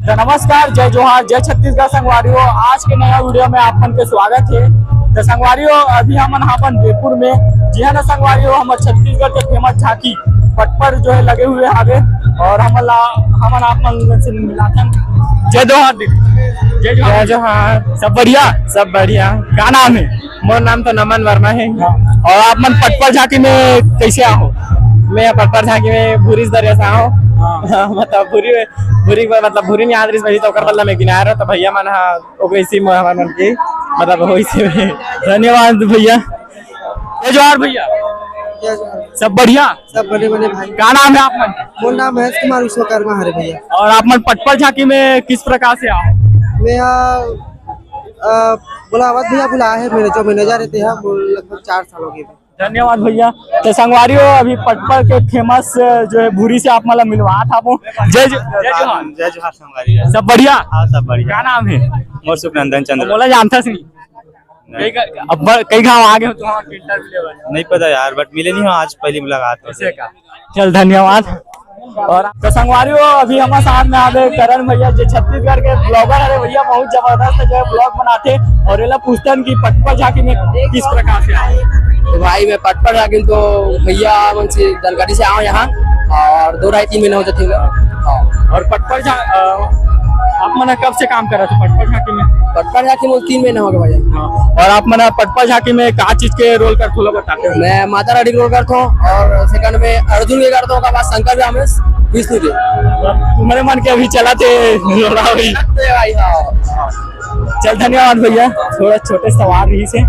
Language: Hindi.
तो नमस्कार, जय जोहार, जय छत्तीसगढ़ संगवारियों। आज के नया वीडियो में आपन के स्वागत है। तो संगवारियों अभी हमन हापन जयपुर में जी है ना संगवारियों, हमारे छत्तीसगढ़ के फेमस झांकी पटपर जो है लगे हुए हावे और हमन आपन से मिलाथन। जय जोहार, जय जोहार। सब बढ़िया? सब बढ़िया। क्या नाम है? मोर नाम तो नमन वर्मा है। और आप मन पटपर झांकी में कैसे आओ? मैं पटपर झांकी में भूरी दरिया से आओ। मतलब भूरी में आदरिस भई तो ओकर बदला में किनारे तो भैया मन हा ओकैसी में हमन मन की मतलब होइसे में। धन्यवाद भैया। जय जोहार भैया। सब बढ़िया? सब बड़े बड़े भाई। क्या नाम है आप मन? मोर नाम महेश कुमार विश्वकर्मा हरे भैया। और आप मन पटपर झांकी में किस प्रकार से आओ? मैं बुलावत भैया बुलाया है, मेरे जो मैनेजर रहते हैं वो लगभग 4 साल हो गए। धन्यवाद भैया। तो संगवारियों अभी पटपर के फेमस जो है भूरी से आप मतलब मिलवा था। जय जोहार संगवारी। सब बढ़िया? हाँ सब बढ़िया। क्या नाम है? मोर सुखनंदन चंद्र। बोला जानता सिंह। कई गाँव आगे हो तुम इंटरव्यू नहीं पता यार, बट मिले नहीं हो, आज पहली मुलाकात हो। चल धन्यवाद। और तो संगवारियों अभी हमारे साथ में आवे करण भैया जो छत्तीसगढ़ के ब्लॉगर है भैया, बहुत जबरदस्त जो है ब्लॉग बनाते और ये पूछतन की पटपर झांकी में किस प्रकार से आए। तो भाई मैं पटपर झांकी तो भैया मन से दलगाड़ी से आओ यहाँ और 2-3 महीने हो जाते हैं। और पटपर आप मना कब से काम कर रहे थे पटपर झांकी में? पटपर झांकी में 3 महीने हो गए भाई। और आप मना पटपर झांकी में क्या चीज के रोल कर थोड़ा बताते हो? मैं माता रानी रोल करता हूँ और सेकंड में अर्जुन के करता हूँ, का बाद शंकर भी हमें विष्णु के। तुम्हारे मन के अभी चला थे भाई। हाँ। चल धन्यवाद भैया। थोड़ा छोटे सवाल रही से।